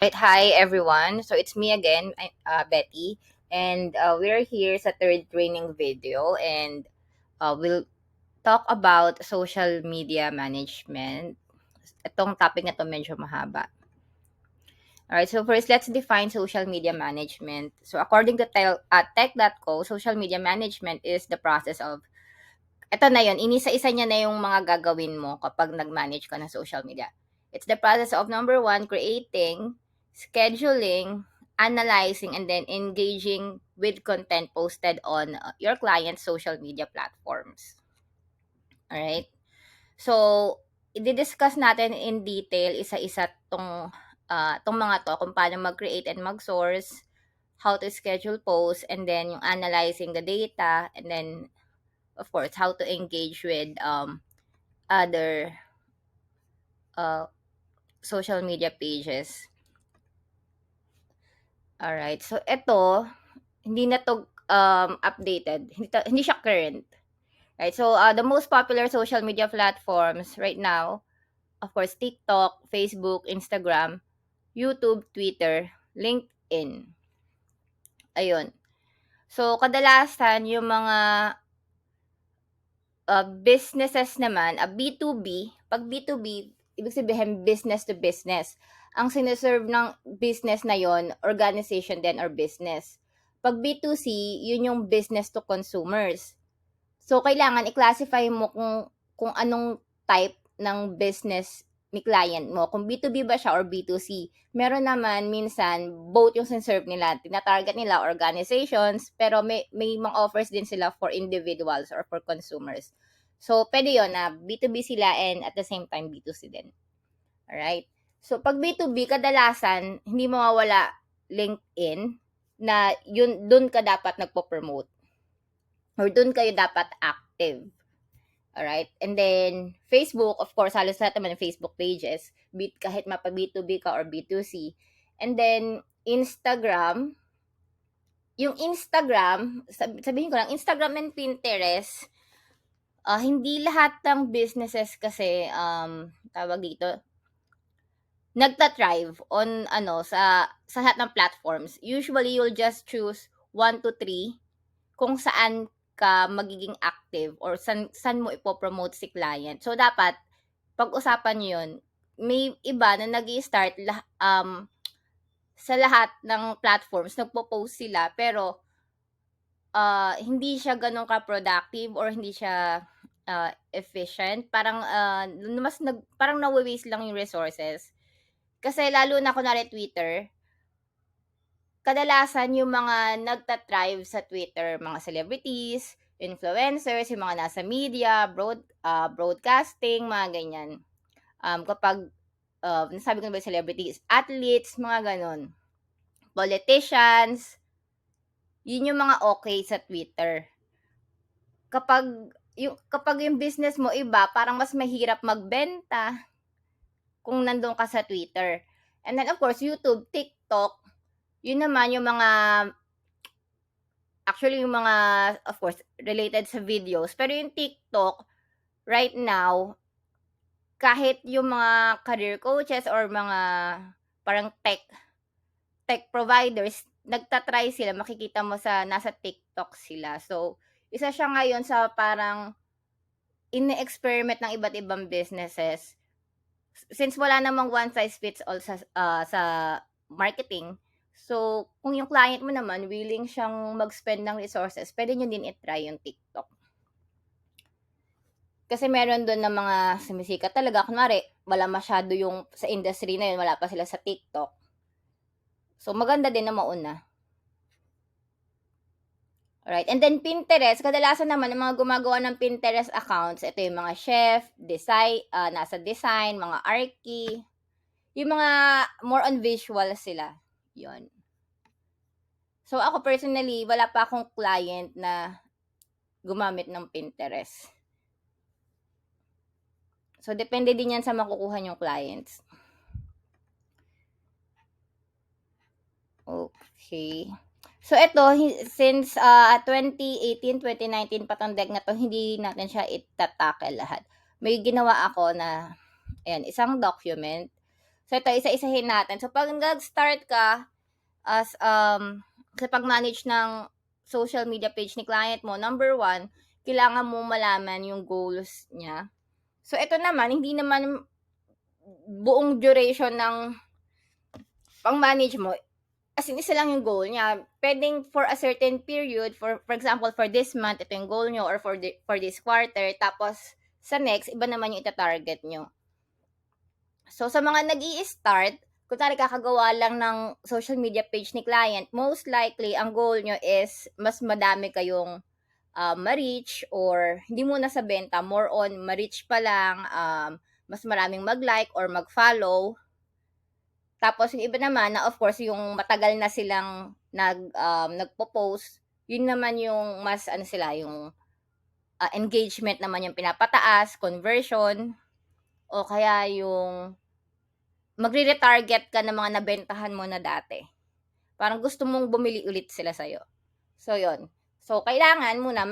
Right, hi everyone. So it's me again, Betty, and we're here sa third training video, and we'll talk about social media management. Itong topic na to medyo mahaba. Alright, so first let's define social media management. So according to tech.co, social media management is the process of ito na yun, inisa-isa niya na yung mga gagawin mo kapag nag-manage ka ng social media. It's the process of number one, creating, scheduling, analyzing, and then engaging with content posted on your client's social media platforms. Alright? So, i-discuss natin in detail isa-isa tong mga to, kung paano mag-create and mag-source, how to schedule posts, and then yung analyzing the data, and then of course, how to engage with other uh, social media pages. Alright, so ito, hindi na to updated. Hindi siya current. Right, so the most popular social media platforms right now, of course, TikTok, Facebook, Instagram, YouTube, Twitter, LinkedIn. Ayun. So, kadalasan yung mga businesses naman, B2B, pag B2B, ibig sabihin business to business. Ang sineserve ng business na yon, organization din or business. Pag B2C, yun yung business to consumers. So, kailangan i-classify mo kung anong type ng business ni client mo. Kung B2B ba siya or B2C. Meron naman, minsan, both yung sineserve nila. Tina-target nila organizations, pero may mga offers din sila for individuals or for consumers. So, pwede yun na B2B sila and at the same time B2C din. Alright? So, pag B2B, kadalasan, hindi mawawala LinkedIn na yun, dun ka dapat nagpo-promote or dun kayo dapat active. Alright? And then, Facebook, of course, halos lahat naman ng Facebook pages, kahit mapa B2B ka or B2C. And then, Instagram, yung Instagram, sabihin ko lang, Instagram and Pinterest, hindi lahat ng businesses kasi, tawag dito, nagta-thrive on sa lahat ng platforms. Usually, you'll just choose 1 to 3 kung saan ka magiging active or san mo ipopromote si client. So, dapat pag-usapan niyo 'yun. May iba na nag-i-start sa lahat ng platforms nagpo-post sila pero, hindi siya gano'n ka-productive or hindi siya, efficient. Parang nawa-waste lang yung resources. Kasi lalo na kunwari Twitter, kadalasan yung mga nagta-thrive sa Twitter, mga celebrities, influencers, yung mga nasa media, broadcasting, mga ganyan. Kapag, nasabi ko na ba yung celebrities, athletes, mga gano'n, politicians, yun yung mga okay sa Twitter. Kapag yung business mo iba, parang mas mahirap magbenta kung nandun ka sa Twitter. And then of course, YouTube, TikTok, yun naman yung mga actually yung mga of course related sa videos. Pero yung TikTok right now, kahit yung mga career coaches or mga parang tech providers, nagta-try sila, makikita mo sa nasa TikTok sila. So, isa siya ngayon sa parang ine-experiment ng iba't ibang businesses. Since wala namang one size fits all sa marketing, so kung yung client mo naman willing siyang mag-spend ng resources, puwede niyo din i-try yung TikTok. Kasi meron dun na mga sumisikat talaga, kunwari wala masyado yung sa industry na yun, wala pa sila sa TikTok. So, maganda din na mauna. Alright, and then Pinterest, kadalasan naman ang mga gumagawa ng Pinterest accounts, ito yung mga chef, nasa design, mga archi, yung mga more on visual sila, yun. So, ako personally, wala pa akong client na gumamit ng Pinterest. So, depende din yan sa makukuha niyong clients. Okay. So, ito, since 2018, 2019 pa tong deck na to, hindi natin siya itatackle lahat. May ginawa ako na, ayan, isang document. So, ito, isa-isahin natin. So, pag nag-start ka as, sa pag-manage ng social media page ni client mo, number 1, kailangan mo malaman yung goals niya. So, ito naman, hindi naman buong duration ng pang-manage mo, as in, isa lang yung goal niya. Pwedeng for a certain period, for example, for this month, ito yung goal nyo, or for this quarter, tapos sa next, iba naman yung ita-target nyo. So, sa mga nag-i-start, kunwari kakagawa lang ng social media page ni client, most likely, ang goal nyo is mas madami kayong ma-reach, or hindi muna sa benta, more on ma-reach pa lang, mas maraming mag-like or mag-follow. Tapos yung iba naman na of course yung matagal na silang nagpo-post, yun naman yung mas ano sila, yung engagement naman yung pinapataas, conversion, o kaya yung magre-retarget ka ng mga nabentahan mo na dati. Parang gusto mong bumili ulit sila sa'yo. So, yun. So, kailangan muna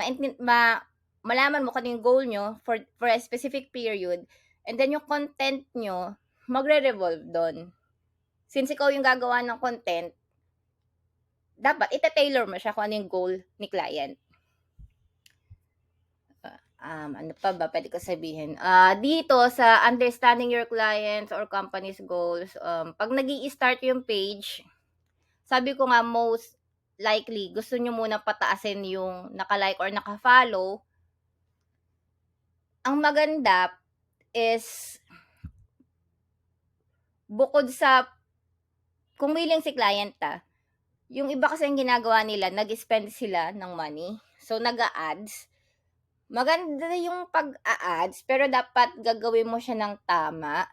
malaman mo kung yung goal nyo for a specific period, and then yung content nyo, magre-revolve doon. Since ikaw yung gagawa ng content, dapat ita-tailor mo siya kung ano yung goal ni client. Ano pa ba pwede ko sabihin? Dito sa understanding your clients or company's goals, pag nag-i-start yung page, sabi ko nga most likely, gusto nyo muna pataasin yung naka-like or naka-follow. Ang maganda is, bukod sa, kung willing si client yung iba kasi yung ginagawa nila, nag-spend sila ng money. So, nag-a-ads. Maganda yung pag-a-ads, pero dapat gagawin mo siya ng tama.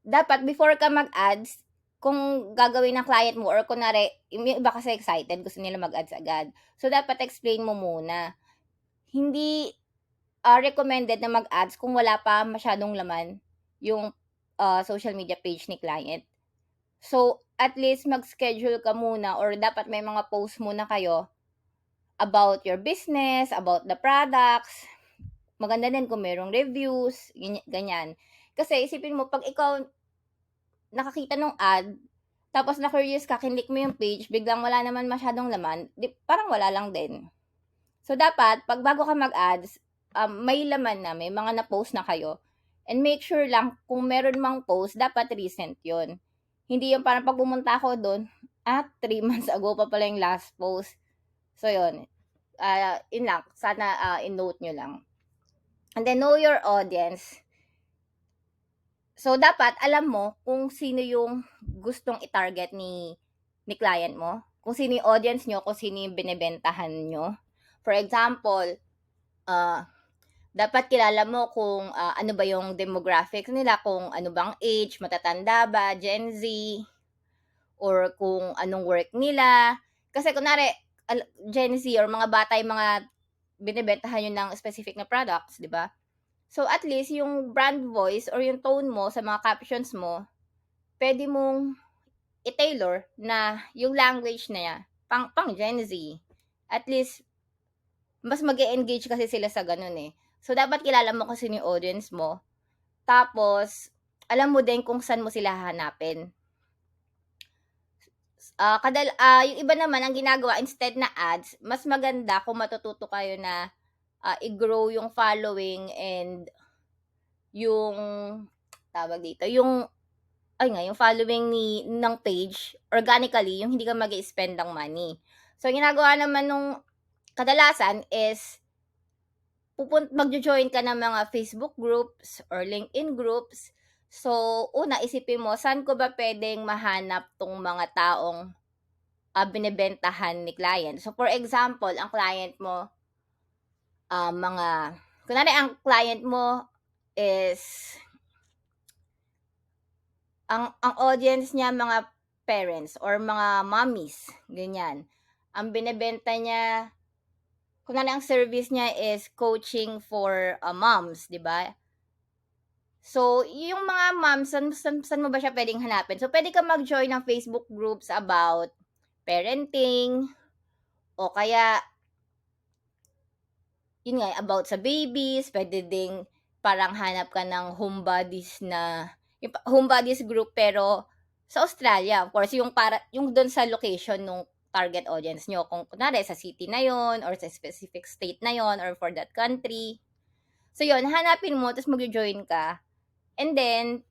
Dapat before ka mag-ads, kung gagawin ng client mo, or kunwari, yung iba kasi excited, gusto nila mag-ads agad. So, dapat explain mo muna. Hindi recommended na mag-ads kung wala pa masyadong laman yung social media page ni client. So, at least mag-schedule ka muna, or dapat may mga post muna kayo about your business, about the products. Maganda din kung merong reviews, ganyan. Kasi isipin mo, pag ikaw nakakita ng ad, tapos na-curious ka, kinlik mo yung page, biglang wala naman masyadong laman, parang wala lang din. So, dapat, pag bago ka mag-ads, may laman na, may mga na-post na kayo. And make sure lang, kung meron mang post, dapat recent yun. Hindi yung parang pag pumunta ako doon, 3 months ago pa pala yung last post. So, yun. Yun lang. Sana in-note nyo lang. And then, know your audience. So, dapat alam mo kung sino yung gustong i-target ni client mo. Kung sino yung audience nyo, kung sino yung binibentahan nyo. For example, dapat kilala mo kung ano ba yung demographics nila, kung ano bang age, matatanda ba, Gen Z, or kung anong work nila. Kasi kunwari, Gen Z or mga bata yung mga binibentahan yun ng specific na products, di ba? So, at least, yung brand voice or yung tone mo sa mga captions mo, pwede mong i-tailor na yung language na yan, pang Gen Z. At least, mas mag-e-engage kasi sila sa ganun eh. So, dapat kilala mo kasi yung audience mo. Tapos, alam mo din kung saan mo sila hahanapin. Yung iba naman, ang ginagawa, instead na ads, mas maganda kung matututo kayo na i-grow yung following and yung tawag dito, yung following ng page organically, yung hindi ka mag-i-spend ng money. So, ginagawa naman nung kadalasan is magjo-join ka ng mga Facebook groups or LinkedIn groups. So, una, isipin mo, saan ko ba pwedeng mahanap tong mga taong binibentahan ni client? So, for example, ang client mo, kunwari ang client mo is, ang audience niya mga parents or mga mommies, ganyan. Ang binebenta niya, kunwari ang service niya is coaching for moms, di ba? So, yung mga moms, saan mo ba siya pwedeng hanapin? So, pwede ka mag-join ng Facebook groups about parenting, o kaya, yun nga, about sa babies, pwede ding parang hanap ka ng homebodies homebodies group pero sa Australia. Of course, yung doon sa location nung target audience nyo. Kung kunwari sa city na yon or sa specific state na yon or for that country. So yun, hanapin mo, tapos mag-join ka. And then,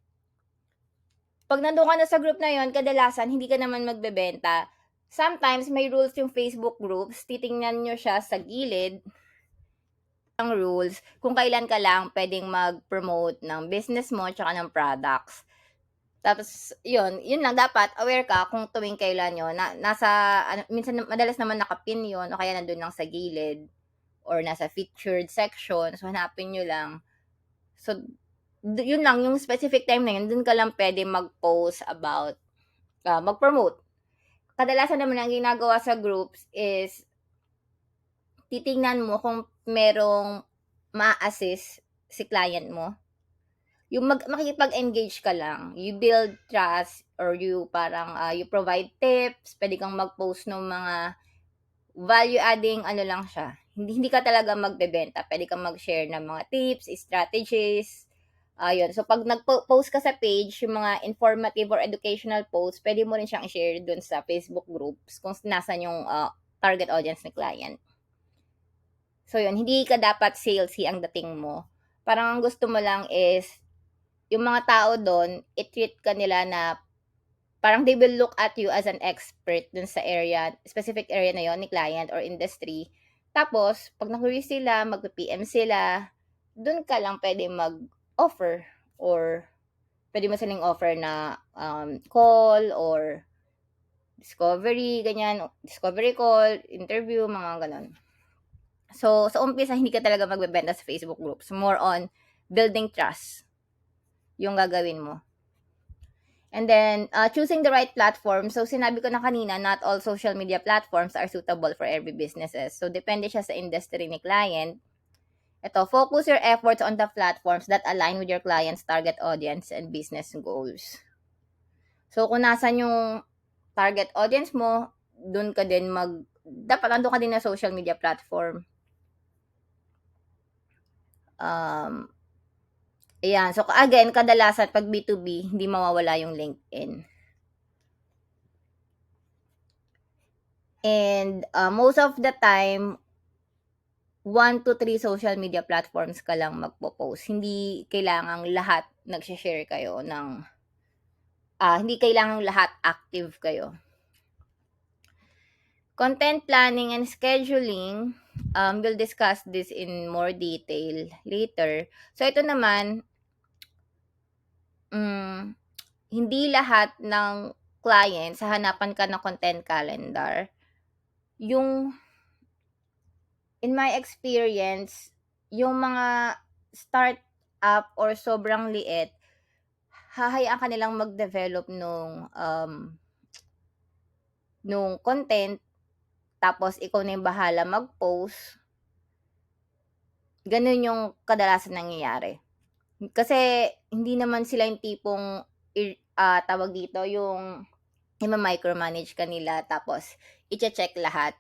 pag nandun ka na sa group na yon, kadalasan hindi ka naman magbebenta. Sometimes may rules yung Facebook groups, titingnan nyo siya sa gilid ang rules kung kailan ka lang pwedeng mag-promote ng business mo tsaka ng products. Tapos, yun lang, dapat aware ka kung tuwing kailan yun. Minsan, madalas naman nakapin yun, o kaya nandun lang sa gilid, or nasa featured section, so hanapin nyo lang. So, yun lang, yung specific time na yun, dun ka lang pwede mag-post about, mag-promote. Kadalasan naman ang ginagawa sa groups is, titingnan mo kung merong ma-assist si client mo. Yung makikipag-engage ka lang, you build trust or you you provide tips, pwede kang mag-post ng mga value adding lang siya. Hindi ka talaga magbebenta, pwede kang mag-share ng mga tips, strategies. Yun. So pag nag-post ka sa page, yung mga informative or educational posts, pwede mo rin siyang i-share dun sa Facebook groups kung nasan yung target audience ni client. So yun, hindi ka dapat salesy ang dating mo. Parang ang gusto mo lang is yung mga tao doon, i-treat ka nila na parang they will look at you as an expert dun sa specific area na yon ni client or industry. Tapos, pag nakuwi sila, mag-PM sila, dun ka lang pwede mag-offer or pwede mo silang offer na call or discovery, ganyan, discovery call, interview, mga ganon. So, sa umpisa, hindi ka talaga magbebenta sa Facebook groups. More on building trust yung gagawin mo. And then, choosing the right platform. So, sinabi ko na kanina, not all social media platforms are suitable for every businesses. So, depende siya sa industry ni client. Ito, focus your efforts on the platforms that align with your client's target audience and business goals. So, kung nasan yung target audience mo, dun ka din dapat andun ka din na social media platform. Ayan. So, again, kadalasan pag B2B, hindi mawawala yung LinkedIn. And most of the time, 1 to 3 social media platforms ka lang magpo-post. Hindi kailangang lahat nag-share kayo ng hindi kailangang lahat active kayo. Content planning and scheduling, we'll discuss this in more detail later. So, ito naman, hindi lahat ng clients, hahanapan ka ng content calendar. In my experience, yung mga start-up or sobrang liit, hahayaan ka nilang mag-develop nung content, tapos ikaw na yung bahala mag-post. Ganun yung kadalasan nangyayari. Kasi hindi naman sila yung tipong tawag dito, yung micromanage kanila tapos i-check lahat.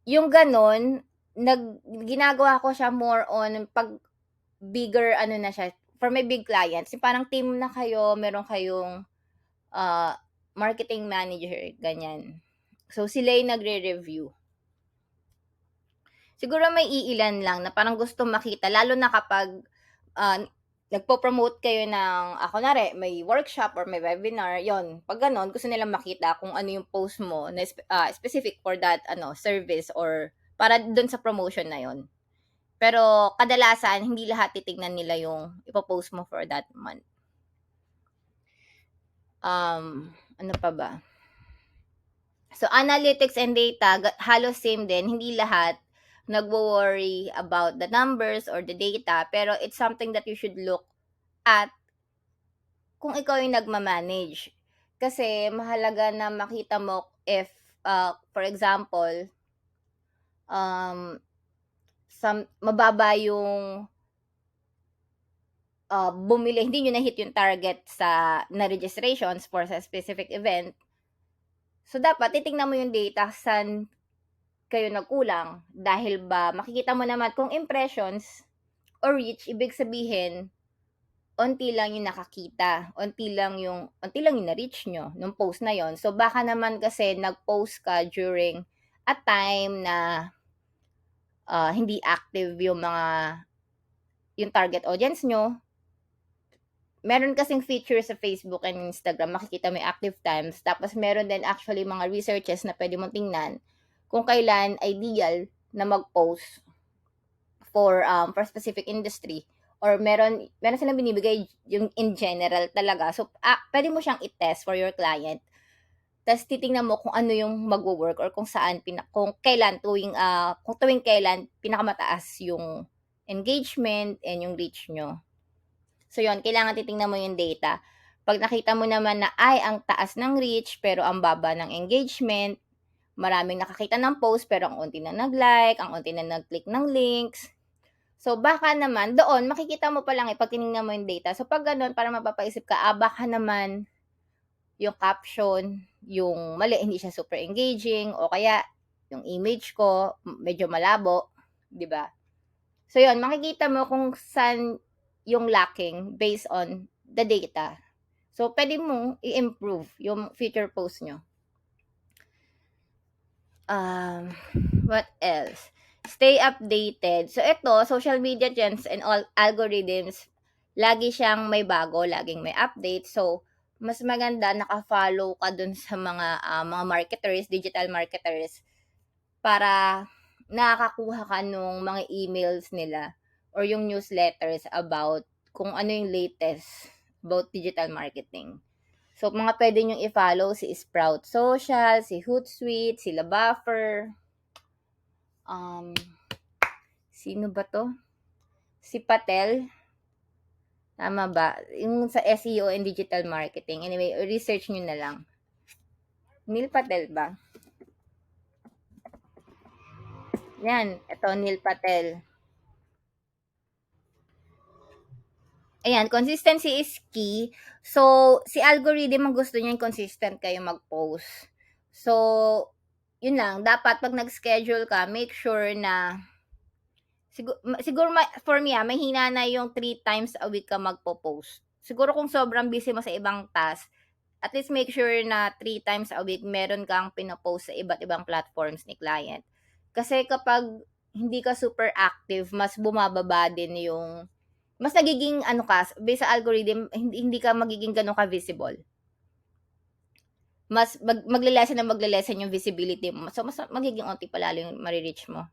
Yung ganun, ginagawa ko siya more on pag bigger na siya, for my big clients, yung parang team na kayo, meron kayong marketing manager, ganyan. So, sila yung nagre-review. Siguro may iilan lang na parang gusto makita, lalo na kapag nagpo-promote kayo ng, kunwari, may workshop or may webinar, yon. Pag ganon, gusto nilang makita kung ano yung post mo na specific for that service or para dun sa promotion na yon. Pero kadalasan, hindi lahat titignan nila yung ipopost mo for that month. Ano pa ba? So, analytics and data, halos same din. Hindi lahat nagwo-worry about the numbers or the data, pero it's something that you should look at kung ikaw yung nagmamanage. Kasi mahalaga na makita mo if, for example, mababa yung bumili, hindi nyo na-hit yung target na registrations for sa specific event. So, dapat titingnan mo yung data saan kayo nagkulang. Dahil ba, makikita mo naman kung impressions or reach, ibig sabihin, onti lang yung nakakita, onti lang yung na-reach nyo nung post na yon. So, baka naman kasi nag-post ka during a time na hindi active yung target audience nyo. Meron kasing feature sa Facebook and Instagram, makikita may active times. Tapos meron din actually mga researches na pwede mong tingnan kung kailan ideal na mag-post for specific industry, or meron silang binibigay yung in general talaga. So pwede mo siyang i-test for your client. Tapos titingnan mo kung ano yung magwo-work or kung tuwing kailan pinakamataas yung engagement and yung reach nyo. So yon, kailangan titingnan mo yung data. Pag nakita mo naman na ang taas ng reach pero ang baba ng engagement, maraming nakakita ng post pero ang unti na nag-like, ang unti na nag-click ng links. So baka naman doon makikita mo pa lang pag tiningnan mo yung data. So pag ganoon, para mapapaisip ka, baka naman yung caption, yung mali, hindi siya super engaging, o kaya yung image ko medyo malabo, 'di ba? So yon, makikita mo kung saan yung lacking based on the data. So pwede mong i-improve yung future post nyo. What else? Stay updated. So ito, social media trends and all algorithms, lagi siyang may bago, laging may update. So mas maganda naka-follow ka dun sa mga marketers, digital marketers, para nakakakuha ka nung mga emails nila or yung newsletters about kung ano yung latest about digital marketing. So, mga pwede nyong i-follow si Sprout Social, si Hootsuite, si LaBuffer, sino ba to? Si Patel. Tama ba? Yung sa SEO and digital marketing. Anyway, research nyo na lang. Neil Patel ba? Yan, ito, Neil Patel. Ayan, consistency is key. So, si algorithm ang gusto niya yung consistent kayo mag-post. So, yun lang. Dapat pag nag-schedule ka, make sure na siguro for me, may hina na yung 3 times a week ka magpo-post. Siguro kung sobrang busy mo sa ibang task, at least make sure na 3 times a week meron kang pinopost sa iba't ibang platforms ni client. Kasi kapag hindi ka super active, mas bumababa din yung mas nagiging based sa algorithm, hindi ka magiging ganun ka-visible. Mas magle-lessen yung visibility mo. So, mas magiging onti palalo yung marireach mo.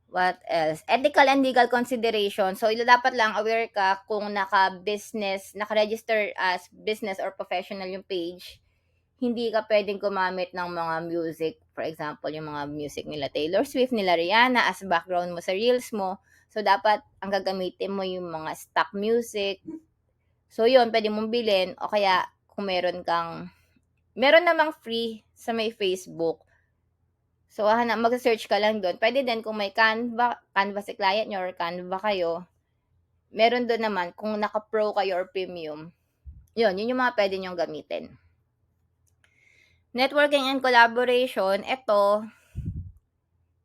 What else? Ethical and legal consideration. So, dapat lang aware ka kung naka-register as business or professional yung page. Hindi ka pwedeng gumamit ng mga music. For example, yung mga music nila Taylor Swift, nila Rihanna as background mo sa reels mo. So, dapat ang gagamitin mo yung mga stock music. So, yun, pwede mong bilhin. O kaya, kung meron namang free sa may Facebook. So, mag-search ka lang doon. Pwede din kung may Canva si client nyo or Canva kayo. Meron doon naman, kung naka-pro kayo or premium. Yun yung mga pwede nyong gamitin. Networking and collaboration, ito,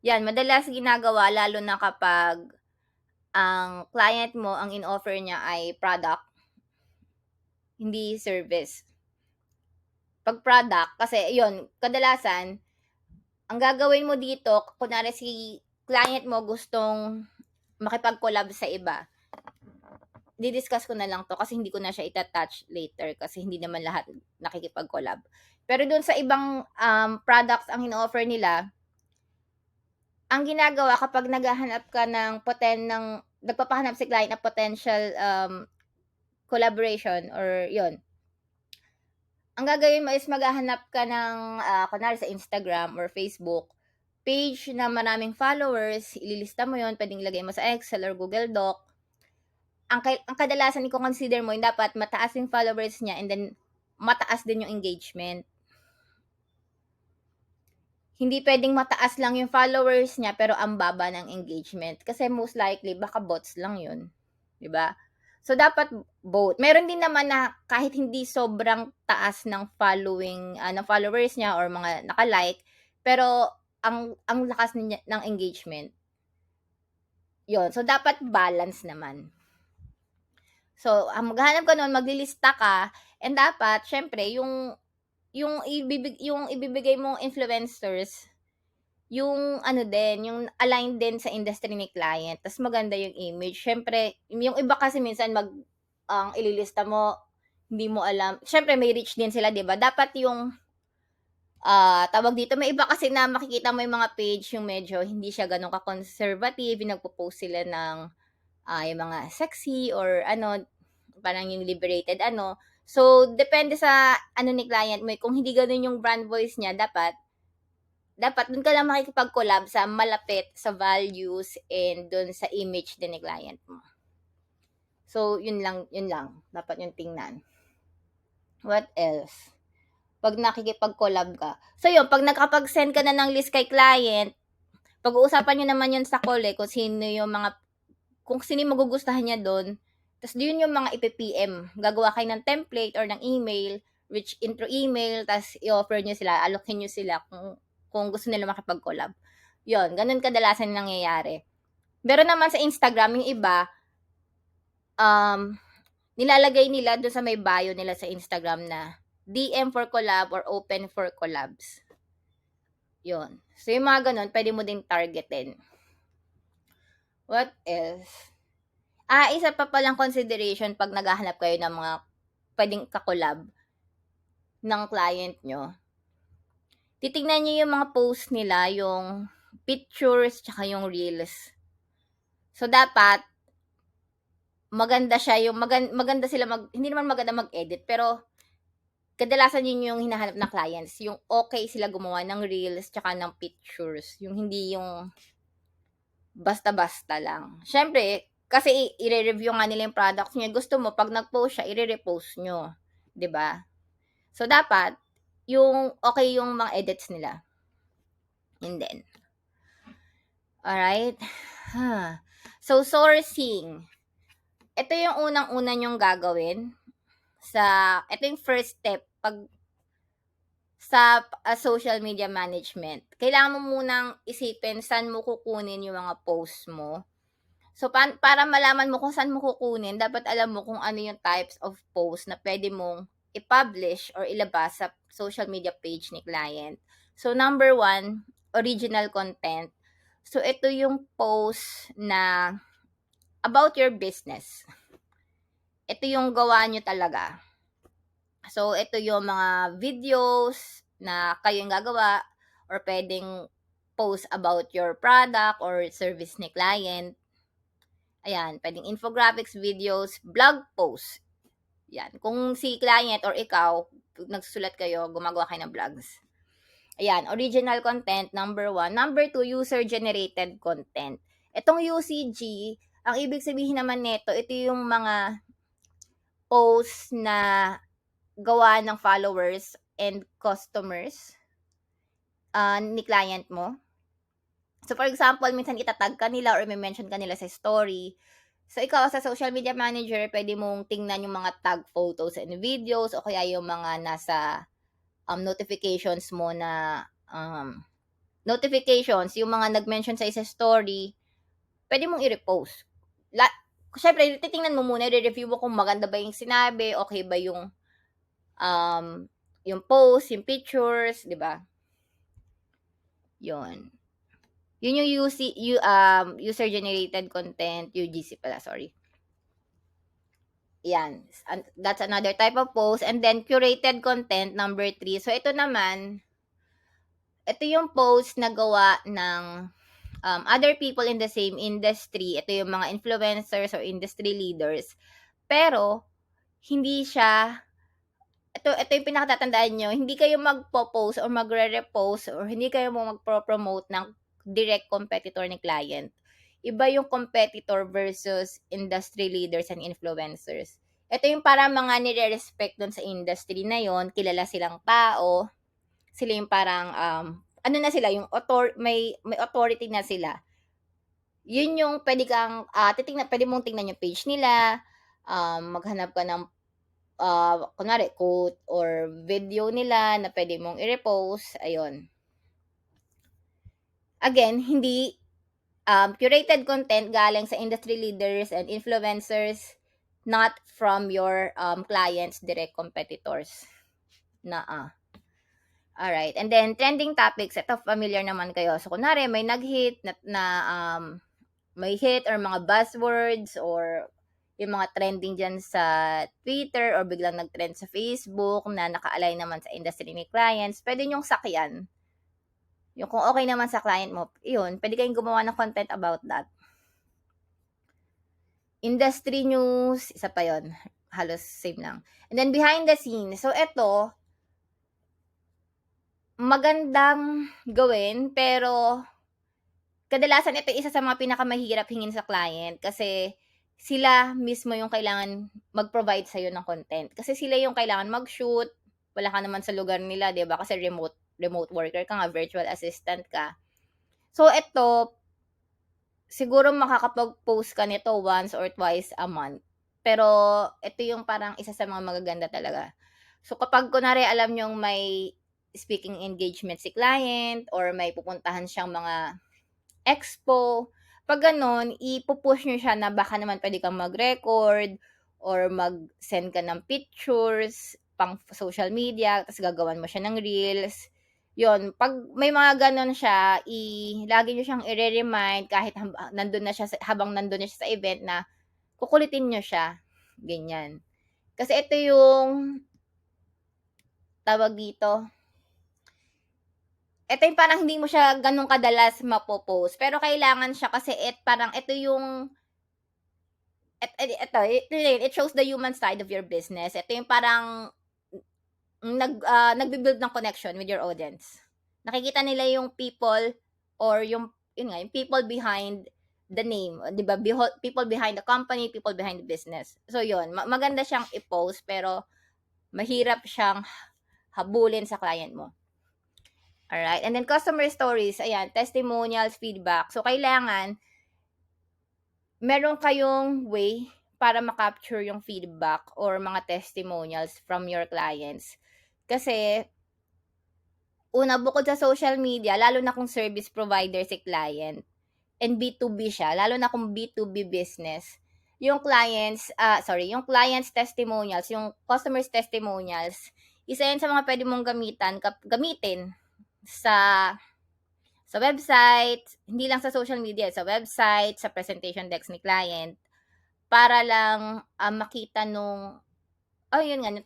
yan, madalas ginagawa lalo na kapag ang client mo, ang in-offer niya ay product, hindi service. Pag product, kasi yun, kadalasan, ang gagawin mo dito, kunwari si client mo gustong makipag-collab sa iba, didiscuss ko na lang to kasi hindi ko na siya itatouch later kasi hindi naman lahat nakikipag-collab. Pero doon sa ibang products ang in-offer nila, ang ginagawa kapag naghahanap ka nagpapahanap si client ng potential collaboration or yon, ang gagawin mo is maghahanap ka ng kunwari sa Instagram or Facebook page na maraming followers, ililista mo yon, pwedeng ilagay mo sa Excel or Google Doc. Ang kadalasan i-consider mo yung dapat mataas yung followers niya and then mataas din yung engagement. Hindi pwedeng mataas lang yung followers niya pero ang baba ng engagement kasi most likely baka bots lang yun, 'di ba? So dapat both. Meron din naman na kahit hindi sobrang taas ng ng followers niya or mga naka-like, pero ang lakas niya ng engagement. Yun. So, dapat balance naman. So, maghahanap ka nun, maglilista ka, and dapat, syempre, yung ibibigay mong influencers, yung ano din, yung aligned din sa industry ni client, tas maganda yung image. Syempre, yung iba kasi minsan ang ililista mo, hindi mo alam. Syempre, may reach din sila, 'di ba? Dapat yung tawag dito, may iba kasi na makikita mo yung mga page, yung medyo hindi siya gano'n ka-conservative, yung nagpo-post sila ng yung mga sexy or ano, parang yung liberated ano. So, depende sa ano ni client mo. Kung hindi gano'n yung brand voice niya, dapat dun ka lang makikipag-collab sa malapit sa values and dun sa image din ni client mo. So, yun lang. Dapat yung tingnan. What else? Pag nakikipag-collab ka. So, yun, pag nakapag-send ka na ng list kay client, pag-uusapan nyo naman yun sa call kung sino yung magugustuhan niya doon. Tapos yun yung mga ipipm. Gagawa kayo ng template or ng email, which intro email, tapos i-offer nyo sila, alokin nyo sila kung gusto nila makipag-collab. Yun, ganun kadalasan nangyayari. Pero naman sa Instagram, yung iba, nilalagay nila doon sa may bio nila sa Instagram na DM for collab or open for collabs. Yun. So, yung mga ganun, pwede mo din targetin. What else? Isa pa palang consideration pag naghahanap kayo ng mga pwedeng ka-collab ng client nyo. Titignan nyo yung mga post nila, yung pictures, tsaka yung reels. So, dapat, maganda siya, maganda sila hindi naman maganda mag-edit, pero kadalasan yun yung hinahanap ng clients, yung okay sila gumawa ng reels tsaka ng pictures, yung hindi yung basta-basta lang. Syempre, kasi i-review nga nila yung products niya, gusto mo pag nag-post siya, i-repost nyo, 'di ba? So dapat yung okay yung mga edits nila. And then, alright? So sourcing. Ito yung unang-una nyong gagawin ito yung first step sa social media management. Kailangan mo munang isipin saan mo kukunin yung mga posts mo. So, para malaman mo kung saan mo kukunin, dapat alam mo kung ano yung types of posts na pwede mong i-publish or ilabas sa social media page ni client. So, number 1, original content. So, ito yung post na about your business. Ito yung gawa nyo talaga. So, ito yung mga videos na kayong gagawa or pwedeng post about your product or service ni client. Ayan, pwedeng infographics, videos, blog posts. Yan. Kung si client or ikaw, nagsusulat kayo, gumagawa kayo ng blogs. Ayan, original content, number 1. Number 2, user-generated content. Itong UCG, ang ibig sabihin naman nito, ito yung mga posts na gawa ng followers and customers ni client mo. So, for example, minsan itatag ka nila or may mention ka nila sa story. So, ikaw sa social media manager, pwede mong tingnan yung mga tag photos and videos o kaya yung mga nasa notifications mo na notifications, yung mga nag-mention sa isa story, pwede mong i-repost. Siyempre, titingnan mo muna, i-review mo kung maganda ba yung sinabi, okay ba yung post, yung pictures, di ba? Yun. Yun yung user-generated content, UGC pala, sorry. Yan. That's another type of post. And then, curated content, number 3. So, ito naman, ito yung post na gawa ng other people in the same industry. Ito yung mga influencers or industry leaders. Pero, hindi siya, ito yung pinakatatandaan nyo, hindi kayo magpo-post or magre-repost or hindi kayo magpo-promote ng direct competitor ni client. Iba yung competitor versus industry leaders and influencers. Ito yung para mga nire-respect doon sa industry na yon, kilala silang tao, sila yung parang ano na sila, yung may authority na sila. Yun yung pwede kang pwede mong tingnan yung page nila, maghanap ka ng kunwari quote or video nila na pwede mong i-repost, ayun. Again, hindi curated content galing sa industry leaders and influencers, not from your clients, direct competitors. Alright. And then, trending topics. Ito, familiar naman kayo. So, kunwari, may nag-hit may hit or mga buzzwords or yung mga trending dyan sa Twitter or biglang nag-trend sa Facebook na naka-align naman sa industry ni clients, pwede nyong sakyan. Yung kung okay naman sa client mo, yun, pwede kayong gumawa ng content about that. Industry news, isa pa yun. Halos same lang. And then behind the scenes. So, ito, magandang gawin, pero kadalasan ito isa sa mga pinakamahirap hingin sa client kasi sila mismo yung kailangan mag-provide sa'yo ng content. Kasi sila yung kailangan mag-shoot, wala ka naman sa lugar nila, 'di ba? Kasi remote worker ka nga, virtual assistant ka. So ito, siguro makakapag-post ka nito once or twice a month. Pero ito yung parang isa sa mga magaganda talaga. So kapag kunwari alam nyo may speaking engagement si client or may pupuntahan siyang mga expo, pag ganun, ipupush nyo siya na baka naman pwede kang mag-record or mag-send ka ng pictures pang social media, tapos gagawan mo siya ng reels. Yun, pag may mga ganun siya, lagi nyo siyang i-remind kahit habang nandun na siya sa event na kukulitin nyo siya. Ganyan. Kasi ito yung tawag dito, ito yung parang hindi mo siya ganun kadalas mapopost. Pero kailangan siya kasi parang ito yung it shows the human side of your business. Ito yung parang nagbi-build ng connection with your audience. Nakikita nila yung people or yung people behind the name, 'di ba? People behind the company, people behind the business. So yun, maganda siyang i-post pero mahirap siyang habulin sa client mo. Alright, and then customer stories, ayan, testimonials, feedback. So, kailangan, meron kayong way para ma-capture yung feedback or mga testimonials from your clients. Kasi, una, bukod sa social media, lalo na kung service provider si client, and B2B siya, lalo na kung B2B business, yung clients testimonials, yung customers testimonials, isa yan sa mga pwede mong gamitin sa website, hindi lang sa social media, sa website, sa presentation decks ni client, para lang makita yun nga, yung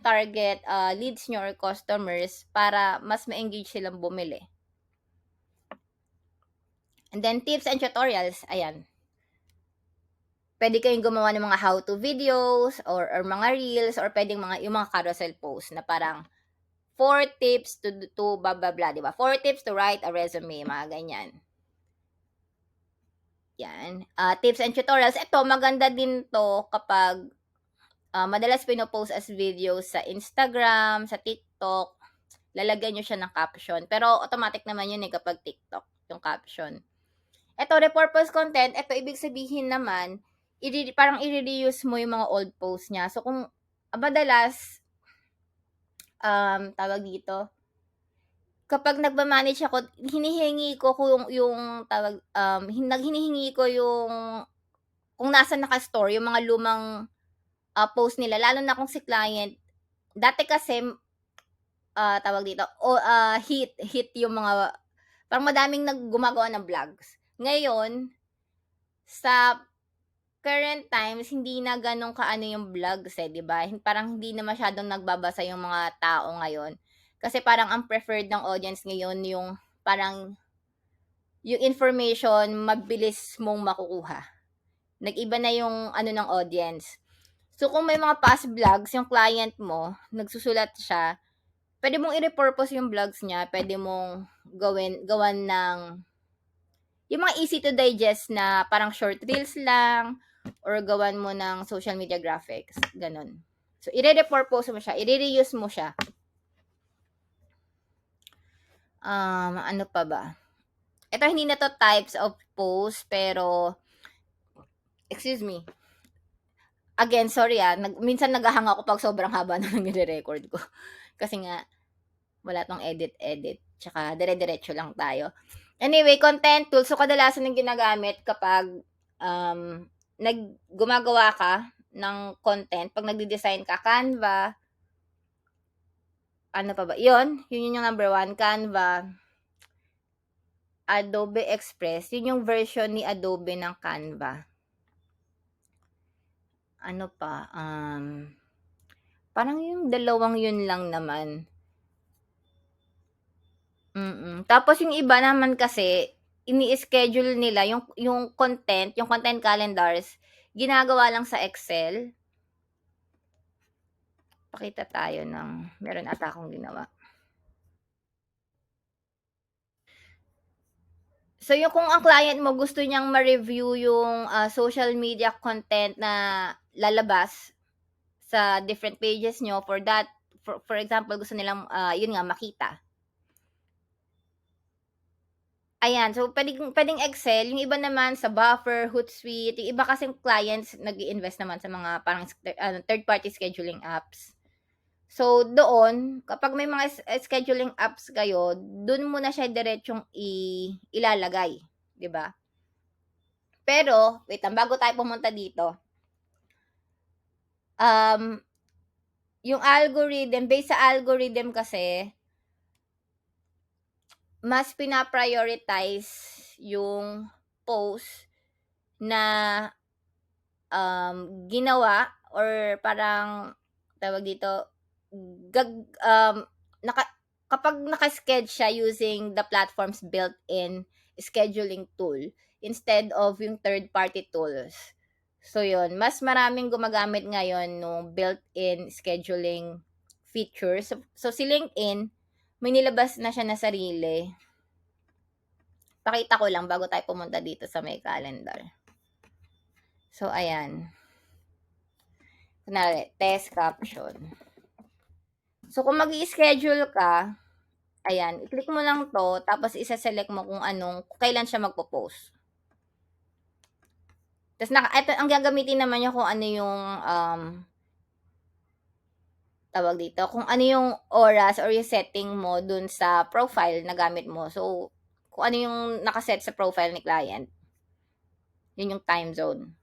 target leads nyo or customers para mas ma-engage silang bumili. And then, tips and tutorials, ayan. Pwede kayong gumawa ng mga how-to videos or mga reels or pwedeng yung mga carousel posts na parang 4 tips to blah blah blah, 'di ba? 4 tips to write a resume, mga ganyan. Yan. Tips and tutorials. Ito, maganda din to kapag madalas pinopost as videos sa Instagram, sa TikTok. Lalagyan nyo siya ng caption. Pero automatic naman yun kapag TikTok, yung caption. Ito, repurpose content. Ito, ibig sabihin naman, parang i-reuse mo yung mga old posts niya. So, kung madalas, tawag dito, kapag nagma-manage ako, hinihingi ko yung kung nasa naka-store yung mga lumang post nila, lalo na kung si client. Dati kasi tawag dito, hit yung mga, parang madaming gumagawa ng vlogs. Ngayon, sa current times, hindi na ganun kaano yung vlogs di ba? Parang hindi na masyadong nagbabasa yung mga tao ngayon. Kasi parang ang preferred ng audience ngayon yung parang yung information mabilis mong makukuha. Nag-iba na yung ng audience. So, kung may mga past vlogs, yung client mo, nagsusulat siya, pwede mong i-repurpose yung vlogs niya, pwede mong gawan ng yung mga easy to digest na parang short reels lang, or gawan mo ng social media graphics. Ganon. So, i-repurpose mo siya, i-reuse mo siya. Ano pa ba? Ito, hindi na to types of post, pero, excuse me. Again, sorry minsan naghahang ako pag sobrang haba na nire-record ko. Kasi nga, wala tong edit. Tsaka, dire-diretso lang tayo. Anyway, content tools. So, kadalasan yung ginagamit kapag gumagawa ka ng content. Pag nagde-design ka, Canva, ano pa ba? Yun yung number 1, Canva, Adobe Express. Yun yung version ni Adobe ng Canva. Ano pa? Parang yung dalawang yun lang naman. Tapos yung iba naman kasi, ini-schedule nila yung content calendars, ginagawa lang sa Excel. Pakita tayo ng meron ata akong ginawa. So, yung kung ang client mo gusto niyang ma-review yung social media content na lalabas sa different pages nyo, for example, gusto nilang, yun nga, makita. Ayan, so pwedeng Excel, yung iba naman sa Buffer, Hootsuite, yung iba kasing clients nag-i-invest naman sa mga parang third-party scheduling apps. So, doon, kapag may mga scheduling apps kayo, doon mo na siya diretsong ilalagay, 'di ba? Pero, wait lang, bago tayo pumunta dito, yung algorithm, based sa algorithm kasi, mas pina-prioritize yung post na ginawa or parang tawag dito, kapag naka-schedule siya using the platform's built-in scheduling tool instead of yung third-party tools. So yun, mas maraming gumagamit ngayon no built-in scheduling features. So si LinkedIn, may nilabas na siya na sarili. Pakita ko lang bago tayo pumunta dito sa may calendar. So ayan. Kunwari, test caption. So, kung mag-i-schedule ka, ayan, i-click mo lang to, tapos isa-select mo kung kailan siya magpo-post. Tapos, ito, ang gagamitin naman niya kung ano yung, tawag dito, kung ano yung oras or yung setting mo dun sa profile na gamit mo. So, kung ano yung nakaset sa profile ni client, yun yung time zone.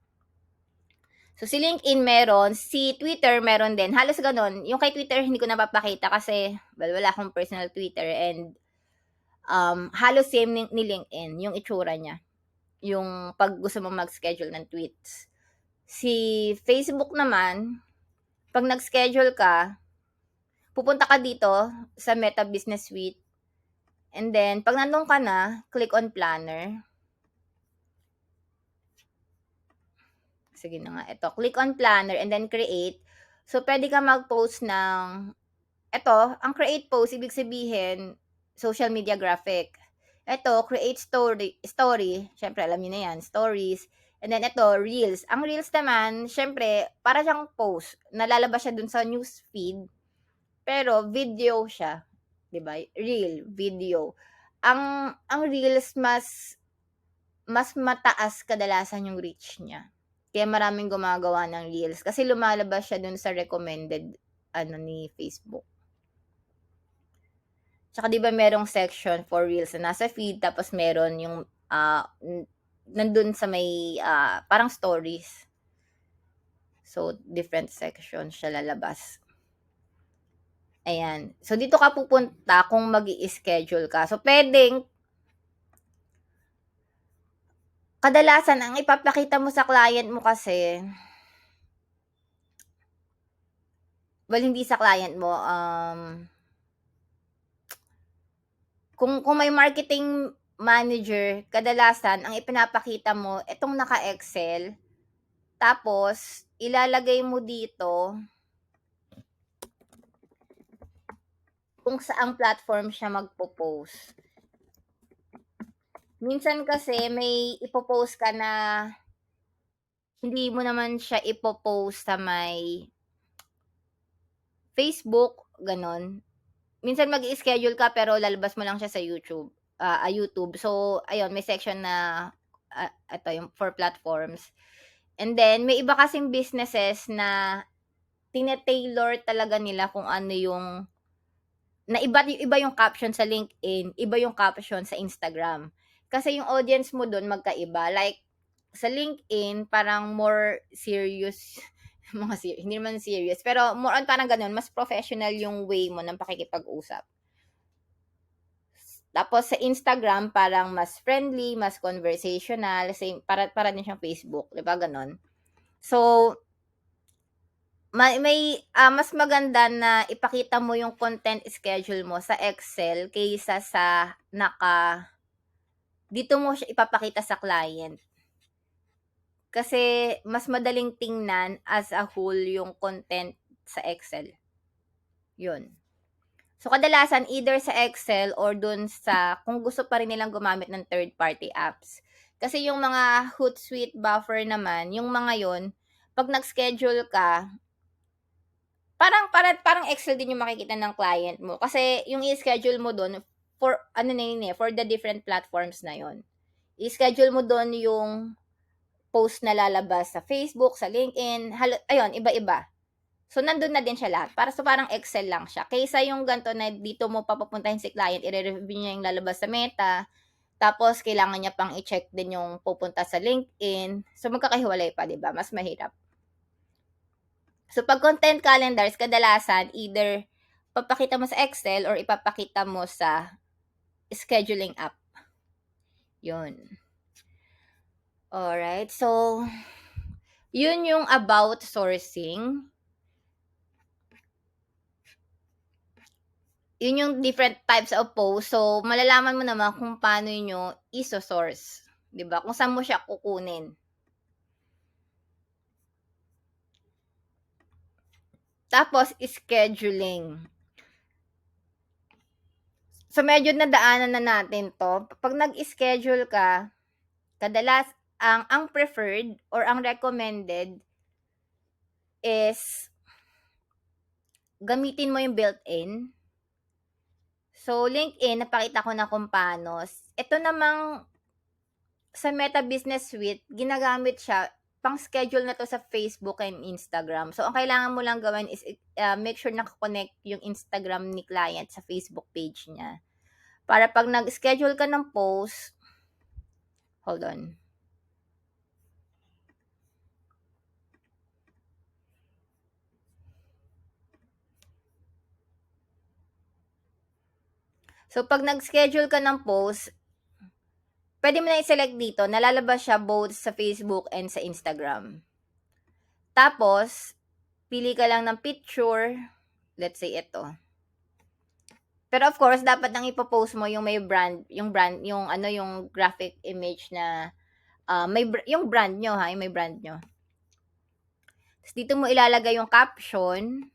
So, si LinkedIn meron, si Twitter meron din. Halos ganun. Yung kay Twitter, hindi ko napapakita kasi, wala akong personal Twitter and halos same ni LinkedIn, yung itsura niya. Yung pag gusto mo mag-schedule ng tweets. Si Facebook naman, pag nag-schedule ka, pupunta ka dito sa Meta Business Suite. And then, pag nandun ka na, click on Planner. Sige na nga, ito. Click on Planner and then Create. So, pwede ka mag-post ng, ito, ang Create Post, ibig sabihin, social media graphic. Ito, Create Story. Syempre, alam niyo na yan. Stories. And then, ito, Reels. Ang Reels naman, syempre, para siyang post. Nalalabas siya dun sa news feed. Pero, video siya. Diba? Reel, video. Ang Reels, mas mataas kadalasan yung reach niya. Kaya maraming gumagawa ng Reels. Kasi lumalabas siya dun sa recommended ni Facebook. Tsaka 'di ba merong section for Reels na nasa feed, tapos meron yung nandun sa may parang stories. So, different sections siya lalabas. Ayan. So, dito ka pupunta kung mag-i-schedule ka. So, pwedeng kadalasan ang ipapakita mo sa client mo kasi, hindi sa client mo, kung may marketing manager, kadalasan ang ipinapakita mo itong naka-Excel, tapos ilalagay mo dito kung saang platform siya magpo-post. Minsan kasi may ipo-post ka na hindi mo naman siya ipo-post sa may Facebook, ganon. Minsan mag-i-schedule ka pero lalabas mo lang siya sa YouTube. YouTube. So, ayun, may section na ito yung for platforms. And then, may iba kasing businesses na tinetailor talaga nila kung ano yung na iba yung caption sa LinkedIn, iba yung caption sa Instagram. Kasi yung audience mo dun magkaiba. Like, sa LinkedIn, parang more serious, hindi naman serious, pero more on parang ganun, mas professional yung way mo ng pakikipag-usap. Tapos sa Instagram, parang mas friendly, mas conversational, same, para din siyang Facebook, di ba ganon? So, mas maganda na ipakita mo yung content schedule mo sa Excel kaysa sa dito mo siya ipapakita sa client. Kasi mas madaling tingnan as a whole yung content sa Excel. Yun. So, kadalasan either sa Excel or dun sa kung gusto pa rin nilang gumamit ng third-party apps. Kasi yung mga Hootsuite, Buffer naman, yung mga yon, pag nag-schedule ka, parang Excel din yung makikita ng client mo. Kasi yung i-schedule mo dun for for the different platforms na yon. I-schedule mo dun yung post na lalabas sa Facebook, sa LinkedIn, ayun, iba-iba. So, nandun na din siya lahat. Parang Excel lang siya. Kaysa yung ganito na dito mo papapuntahin si client, i-review niya yung lalabas sa Meta, tapos kailangan niya pang i-check din yung pupunta sa LinkedIn. So, magkakahiwalay pa, di ba? Mas mahirap. So, pag content calendars, kadalasan, either papakita mo sa Excel or ipapakita mo sa scheduling app. Yun. Alright. So, yun yung about sourcing. Yun yung different types of posts. So, malalaman mo naman kung paano nyo iso-source. 'Di ba? Kung saan mo siya kukunin. Tapos, scheduling. So, medyo nadaanan na natin to. Pag nag-schedule ka, ang preferred or ang recommended is gamitin mo yung built-in. So, LinkedIn, napakita ko na kung paano. Ito namang sa Meta Business Suite, ginagamit siya pang-schedule na to sa Facebook and Instagram. So, ang kailangan mo lang gawin is make sure na-connect yung Instagram ni client sa Facebook page niya. Para pag nag-schedule ka ng post, hold on. So, pag nag-schedule ka ng post, pwede mo na i-select dito, nalalabas siya both sa Facebook and sa Instagram. Tapos, pili ka lang ng picture, let's say ito. Pero of course, dapat nang ipo-post mo yung may brand, yung graphic image na yung brand nyo ha, yung may brand nyo. Tapos dito mo ilalagay yung caption.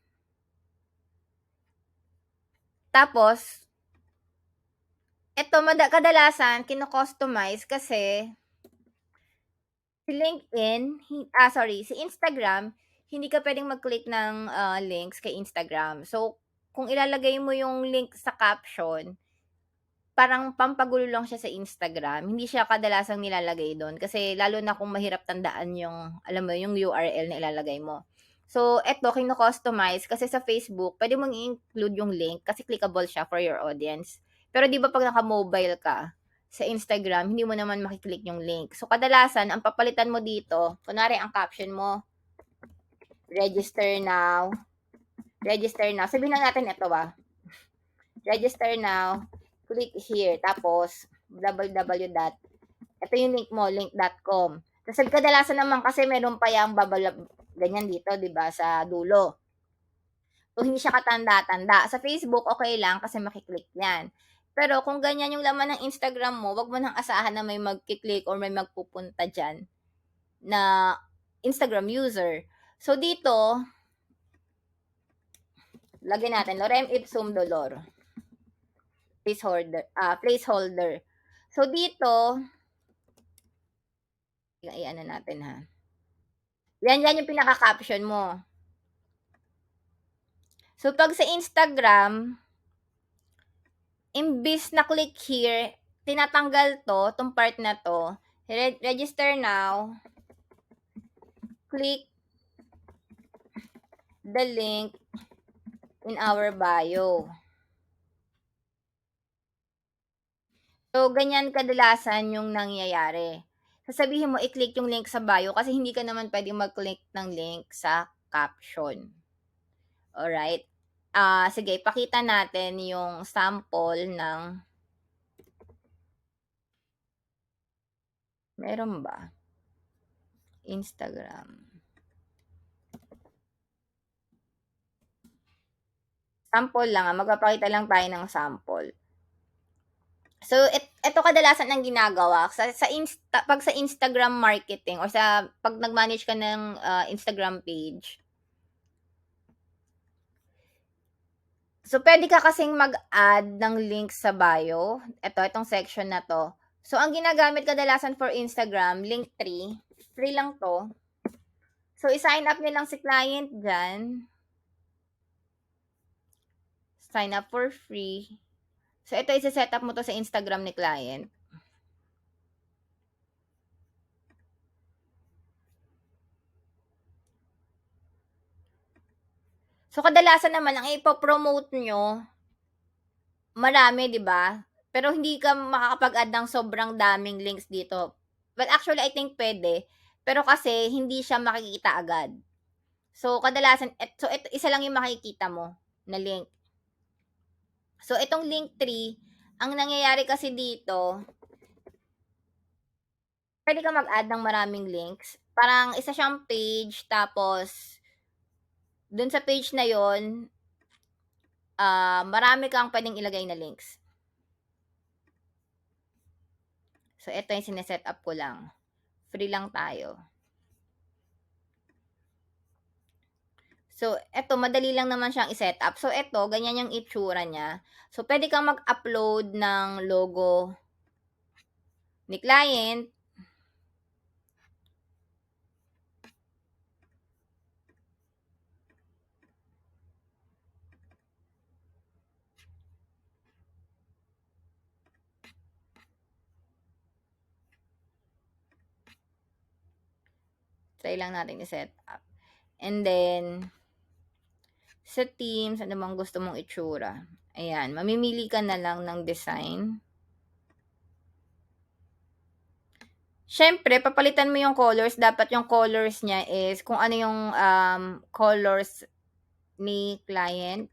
Tapos, ito kadalasan kino-customize kasi si LinkedIn, si Instagram, hindi ka pwedeng mag-click ng links kay Instagram. So, kung ilalagay mo yung link sa caption, parang pampagulo lang siya sa Instagram. Hindi siya kadalasang nilalagay doon kasi lalo na kung mahirap tandaan yung, alam mo, yung URL na ilalagay mo. So, eto, kino-customize kasi sa Facebook, pwede mong i-include yung link kasi clickable siya for your audience. Pero di ba pag naka-mobile ka, sa Instagram, hindi mo naman makiklik yung link. So, kadalasan, ang papalitan mo dito, kunwari ang caption mo, register now. Register now. Sabihin lang natin ito register now. Click here. Tapos, www. Ito yung link mo, link.com. Tapos, kadalasan naman kasi meron pa yung ganyan dito, di ba, sa dulo. So, hindi siya katanda-tanda. Sa Facebook, okay lang kasi makiklik yan. Pero kung ganyan yung laman ng Instagram mo, wag mo nang asahan na may magkiklik or may magpupunta dyan na Instagram user. So, dito, lagyan natin, Lorem Ipsum Dolor. Placeholder. So, dito, i-ano natin ha. Yan yung pinaka-caption mo. So, pag sa Instagram, imbis na click here, tinatanggal tong part na to. Register now. Click the link in our bio. So, ganyan kadalasan yung nangyayari. Sasabihin mo i-click yung link sa bio kasi hindi ka naman puwedeng mag-click ng link sa caption. Alright? Sige ipakita natin yung sample ng meron ba? Instagram. Sample lang, magpapakita lang tayo ng sample. So, eto kadalasan ang ginagawa sa 'pag sa Instagram marketing or sa 'pag nag-manage ka ng, Instagram page. So, puwede ka kasing mag-add ng link sa bio, itong section na 'to. So, ang ginagamit kadalasan for Instagram, Linktree, free lang 'to. So, i-sign up niyo lang si client diyan. Sign up for free. So, ito ise-set up mo 'to sa Instagram ni client. So, kadalasan naman ang ipo-promote niyo marami, 'di ba? Pero hindi ka makakapag-add ng sobrang daming links dito. Well, actually, I think puwede, pero kasi hindi siya makikita agad. So, kadalasan ito isa lang yung makikita mo na link. So, itong Linktree, ang nangyayari kasi dito, puwede kang mag-add ng maraming links. Parang isa siyang page tapos dun sa page na yon marami kang puwedeng ilagay na links. So, ito yung sine-set up ko lang. Free lang tayo. So, eto madali lang naman siyang i-set up. So, eto ganyan yung itsura niya. So, puwede kang mag-upload ng logo ni client. Try lang natin i-set up. And then, sa Teams, ano bang gusto mong itsura? Ayan, mamimili ka na lang ng design. Siyempre, papalitan mo yung colors. Dapat yung colors niya is kung ano yung colors ni client.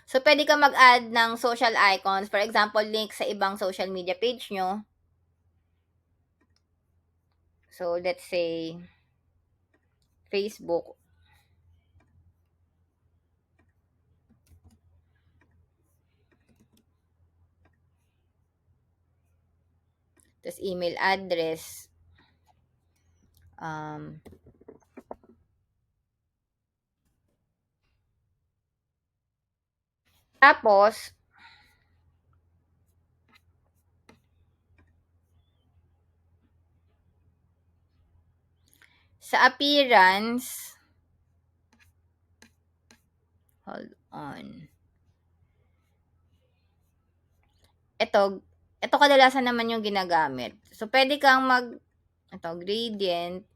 So, pwede ka mag-add ng social icons. For example, link sa ibang social media page nyo. So, let's say, Facebook. Tapos, email address. Tapos, sa appearance, hold on. Ito kadalasan naman yung ginagamit. So, pwede kang gradient.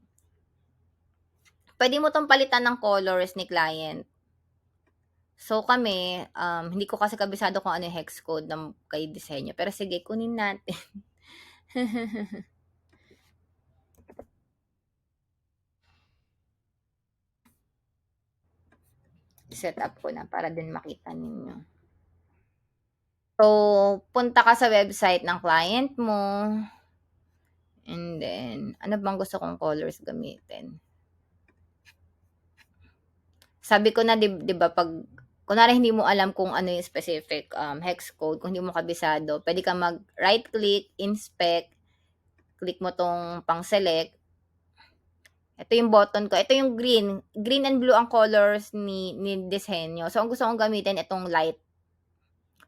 Pwede mo tong palitan ng colors ni client. So, kami, hindi ko kasi kabisado kung ano yung hex code ng kay disenyo. Pero sige, kunin natin. Set up ko na para din makita ninyo. So, punta ka sa website ng client mo. And then, ano bang gusto kong colors gamitin? Sabi ko na 'di ba pag kunwari hindi mo alam kung ano yung specific hex code, kung hindi mo kabisado, pwede kang mag right click, inspect, click mo tong pang-select. Ito yung button ko, ito yung green. Green and blue ang colors ni disenyo. So, ang gusto kong gamitin itong light.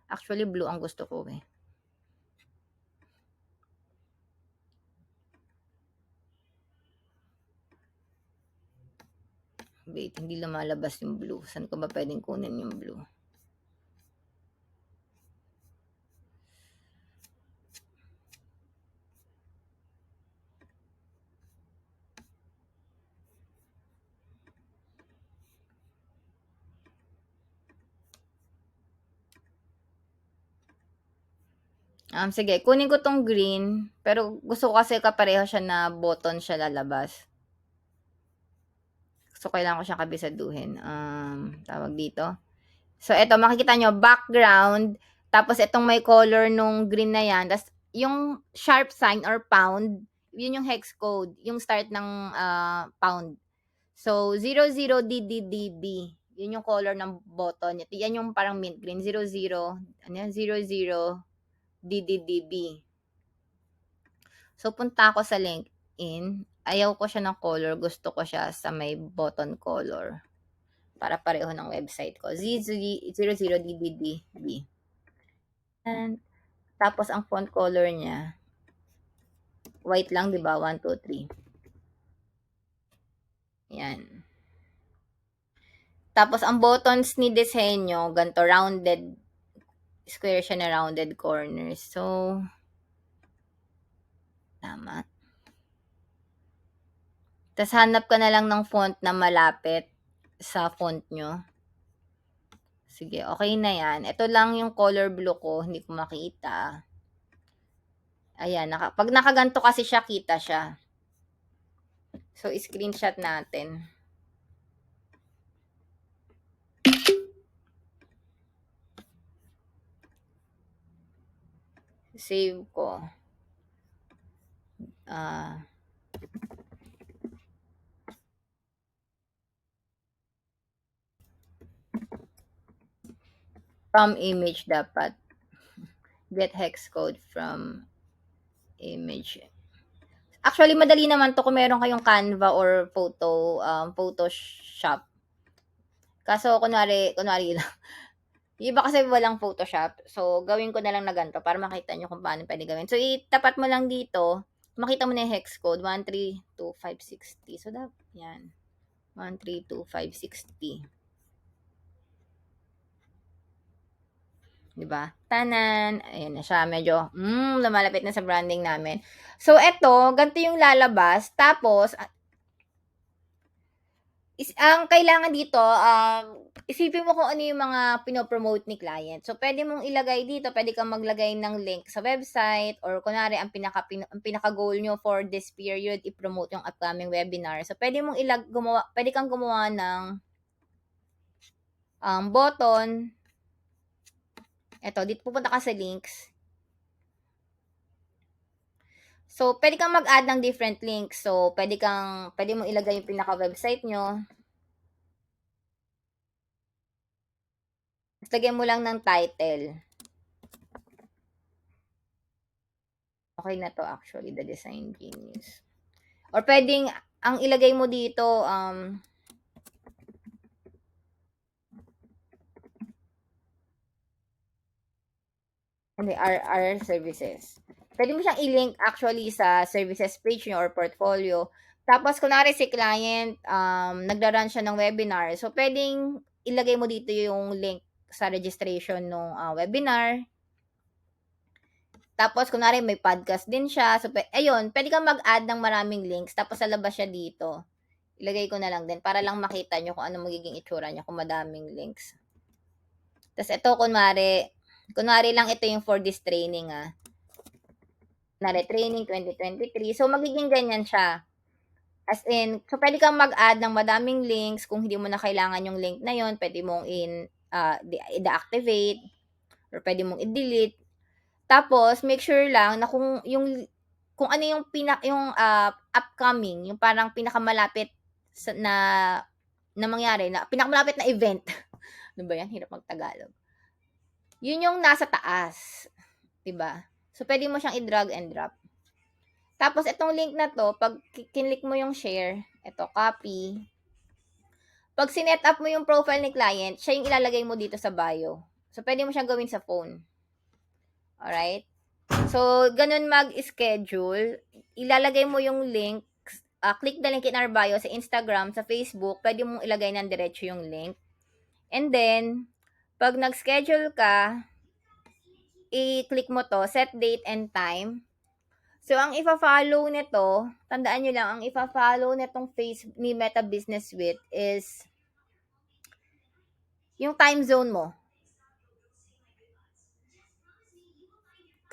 Actually, blue ang gusto ko eh. Wait, hindi lumalabas yung blue. Saan ko ba pwedeng kunin yung blue? Sige kunin ko 'tong green, pero gusto ko kasi kapareho siya na button siya lalabas. So, kailangan ko siyang kabisaduhin, tawag dito. So, eto makikita niyo background, tapos itong may color nung green na 'yan, ta's yung sharp sign or pound, yun yung hex code, yung start ng, pound. So, 00DDDB, yun yung color ng button, yan yung parang mint green, 00, ano yan, 00DDDB. So, punta ako sa LinkedIn, ayaw ko siya ng color, gusto ko siya sa may button color. Para pareho ng website ko. Z00DDDB. And, tapos ang font color niya, white lang, di ba? 1, 2, 3. Yan. Tapos, ang buttons ni disenyo, ganito, rounded, square siya na rounded corners. So, tama. Tapos, hanap ka na lang ng font na malapit sa font nyo. Sige, okay na yan. Ito lang yung color blue ko, hindi ko makita. Ayan, pag nakaganto kasi siya, kita siya. So, screenshot natin. Save ko. From image dapat. Get hex code from image. Actually, madali naman to kung meron kayong Canva or Photoshop. Kaso, kunwari lang. Yung iba kasi walang Photoshop. So, gawin ko na lang na ganito para makita nyo kung paano pwede gawin. So, itapat mo lang dito. Makita mo na yung hex code. 132560. So, yan. 132560. Diba? Tanan! Ayan na siya. Medyo, lumalapit na sa branding namin. So, eto, ganito yung lalabas. Tapos, ang kailangan dito, isipin mo kung ano yung mga pinopromote ni client. So, pwede mong ilagay dito, pwede kang maglagay ng link sa website, or kunwari, ang pinaka-goal nyo for this period, i-promote yung upcoming webinar. So, pwede mong pwede kang gumawa ng button. Eto, dito pupunta ka sa links. So, pwede kang mag-add ng different links. So, pwede mong ilagay yung pinaka-website nyo. Lagyan mo lang ng title. Okay na to actually, The Design Genius. Or pwedeng, ang ilagay mo dito, our services. Pwede mo siyang i-link actually sa services page nyo or portfolio. Tapos, kunwari si client, nagra-run siya ng webinar. So, pwedeng ilagay mo dito yung link sa registration ng webinar. Tapos, kunwari may podcast din siya. So, ayun, pwede kang mag-add ng maraming links. Tapos, lalabas siya dito. Ilagay ko na lang din para lang makita nyo kung ano magiging itsura niya kung madaming links. Tapos, ito, kunwari lang ito yung for this training, Kunwari, training 2023. So, magiging ganyan siya. As in, so pwede kang mag-add ng madaming links. Kung hindi mo na kailangan yung link na yon, pwede mong i-deactivate or pwede mong i-delete. Tapos, make sure lang na kung ano yung upcoming, yung parang pinakamalapit na mangyari, na pinakamalapit na event. Ano ba yan? Hirap mag-Tagalog. Yun yung nasa taas. Diba? So, pwede mo siyang i-drag and drop. Tapos, itong link na to, pag kinlik mo yung share, ito, copy. Pag sinet up mo yung profile ni client, siya yung ilalagay mo dito sa bio. So, pwede mo siyang gawin sa phone. Alright? So, ganun mag-schedule. Ilalagay mo yung link. Click the link in our bio sa Instagram, sa Facebook. Pwede mong ilagay ng diretso yung link. And then, pag nag-schedule ka, i-click mo to, set date and time. So, ang ifa-follow nito, tandaan nyo lang, ang ifa-follow nitong ni Meta Business Suite is yung time zone mo.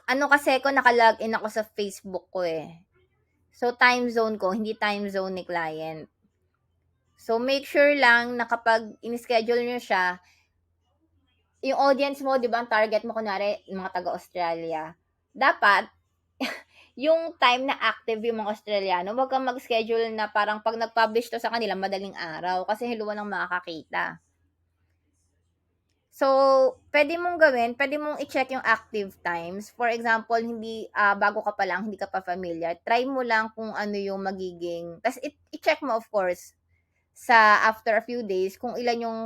ano kasi ko, naka-login ako sa Facebook ko eh. So, time zone ko, hindi time zone ni client. So, make sure lang na kapag in-schedule nyo siya, yung audience mo, di ba, ang target mo, kunwari, mga taga-Australia, dapat, yung time na active yung mga Australiano, wag kang mag-schedule na parang pag nag-publish to sa kanila, madaling araw, kasi hiluwa ng makakakita. So, pwede mong gawin, pwede mong i-check yung active times. For example, hindi, bago ka pa lang, hindi ka pa familiar, try mo lang kung ano yung magiging, tas i-check mo, of course, sa after a few days, kung ilan yung,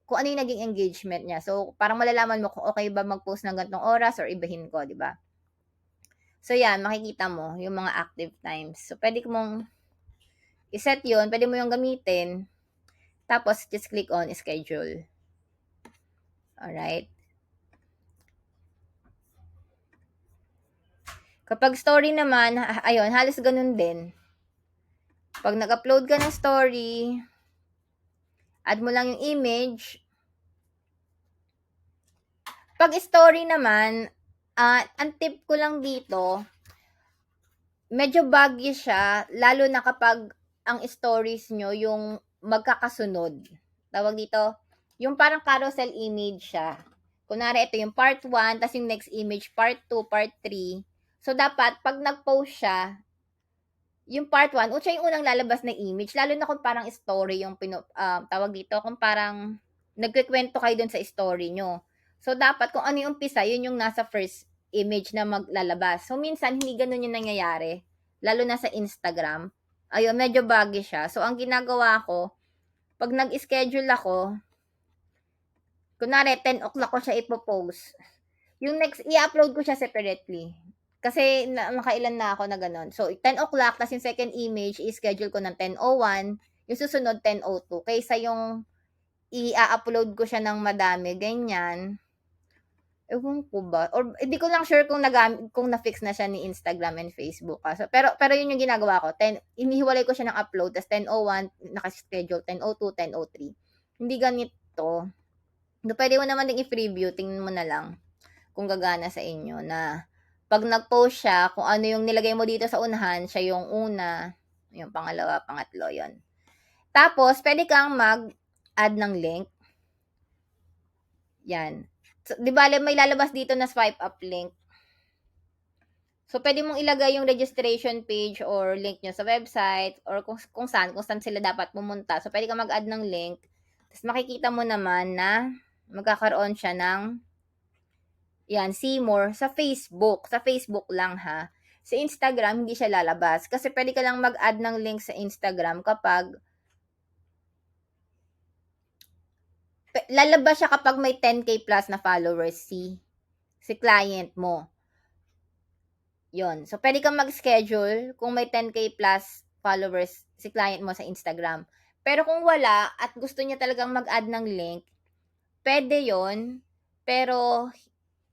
kung ano yung naging engagement niya. So, parang malalaman mo kung okay ba mag-post ng ganitong oras or ibahin ko, di ba? So, yan, makikita mo yung mga active times. So, pwede mong iset yun, pwede mo yung gamitin, tapos just click on schedule. Alright? Kapag story naman, ayun, halos ganun din. Pag nag-upload ka ng story, add mo lang yung image. Pag story naman, ang tip ko lang dito, medyo buggy siya, lalo na kapag ang stories nyo yung magkakasunod. Tawag dito, yung parang carousel image siya. Kunwari, ito yung part 1, tapos yung next image, part 2, part 3. So, dapat, pag nag-post siya, yung part 1, siya yung unang lalabas na image, lalo na kung parang story yung tawag dito, kung parang nagkikwento kayo dun sa story nyo. So, dapat kung ano yung umpisa, yun yung nasa first image na maglalabas. So, minsan, hindi ganun yung nangyayari, lalo na sa Instagram. Ayun, medyo buggy siya. So, ang ginagawa ko, pag nag-schedule ako, kunwari, 10 o'clock ko siya ipopost. Yung next, i-upload ko siya separately. Kasi nakailan na ako na ganun. So, 10 o'clock, tapos yung second image, i-schedule ko ng 10:01, yung susunod 10:02. Kaysa yung i-upload ko siya ng madami, ganyan. Ewan ko ba? Or hindi ko lang sure kung na-fix na siya ni Instagram and Facebook. So, pero yun yung ginagawa ko. Inihiwalay ko siya ng upload, tapos 10:01, nakaschedule, 10:02, 10:03. Hindi ganito. Pwede mo naman ding i-preview, tingnan mo na lang kung gagana sa inyo na pag nag-post siya, kung ano yung nilagay mo dito sa unahan, siya yung una, yung pangalawa, pangatlo, yon. Tapos, pwede kang mag-add ng link. Yan. So, di ba, may lalabas dito na swipe up link. So, pwede mong ilagay yung registration page or link nyo sa website or kung saan sila dapat pumunta. So, pwede kang mag-add ng link. Tapos, makikita mo naman na magkakaroon siya ng yan, see more sa Facebook. Sa Facebook lang ha. Sa Instagram, hindi siya lalabas. Kasi pwede ka lang mag-add ng link sa Instagram kapag lalabas siya kapag may 10K plus na followers si client mo. Yon. So, pwede kang mag-schedule kung may 10K plus followers si client mo sa Instagram. Pero kung wala at gusto niya talagang mag-add ng link, pwede yon. Pero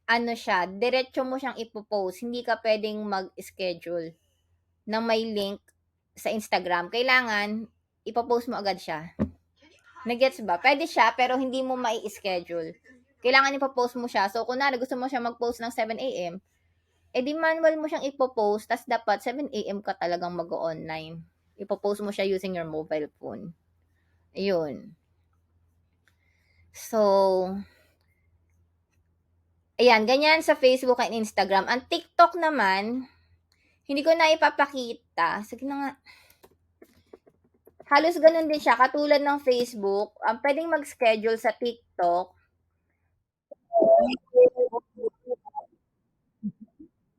ano siya, diretso mo siyang ipopost. Hindi ka pwedeng mag-schedule na may link sa Instagram. Kailangan, ipopost mo agad siya. Nagets ba? Pwede siya, pero hindi mo mai-schedule. Kailangan ipopost mo siya. So, kunwari, gusto mo siya mag-post ng 7 a.m., di manual mo siyang ipopost, tas dapat 7 a.m. ka talagang mag-online. Ipopost mo siya using your mobile phone. Ayun. So, ayan, ganyan sa Facebook and Instagram. Ang TikTok naman, hindi ko na ipapakita. Sige na nga. Halos ganun din siya, katulad ng Facebook. Pwedeng mag-schedule sa TikTok.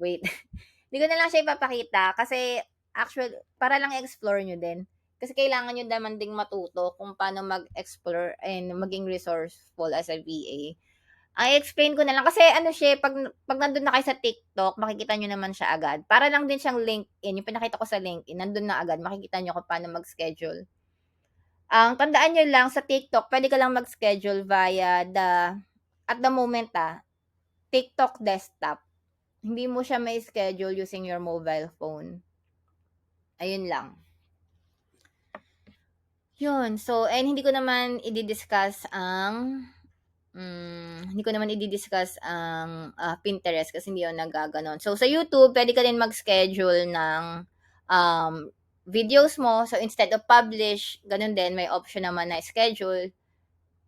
Wait. Hindi ko na lang siya ipapakita kasi actually, para lang explore nyo din. Kasi kailangan nyo naman ding matuto kung paano mag-explore and maging resourceful as a VA. Ang explain ko na lang kasi ano siya, pag nandun na kayo sa TikTok, makikita nyo naman siya agad. Para lang din siyang LinkedIn. Yung pinakita ko sa LinkedIn, nandun na agad, makikita nyo kung paano mag-schedule. Ang tandaan nyo lang sa TikTok, pwede ka lang mag-schedule via at the moment TikTok desktop. Hindi mo siya may schedule using your mobile phone. Ayun lang. Yun. So, and hindi ko naman i-discuss ang hindi ko naman i-discuss ang Pinterest kasi hindi yun nagaganon. So, sa YouTube, pwede ka din mag-schedule ng um, videos mo. So, instead of publish, ganun din, may option naman na schedule.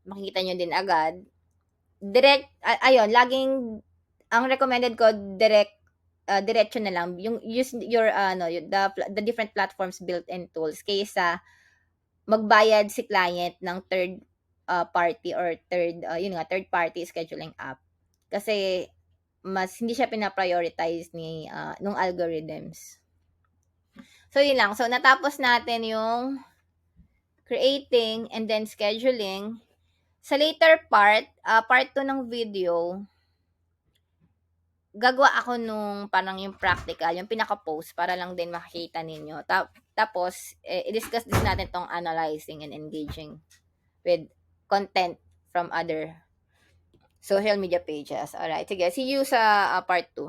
Makikita nyo din agad. Direct, ayun, laging, ang recommended ko, diretso na lang. Yung, use your, the different platforms built-in tools kaysa magbayad si client ng third party or third party scheduling app. Kasi mas hindi siya pina-prioritize ni nung algorithms. So yun lang. So natapos natin yung creating and then scheduling. Sa later part, part 2 ng video, gagawa ako nung parang yung practical, yung pinaka-post para lang din makikita ninyo. Tapos, i-discuss din natin tong analyzing and engaging with content from other social media pages. Alright, sige. See you sa part 2.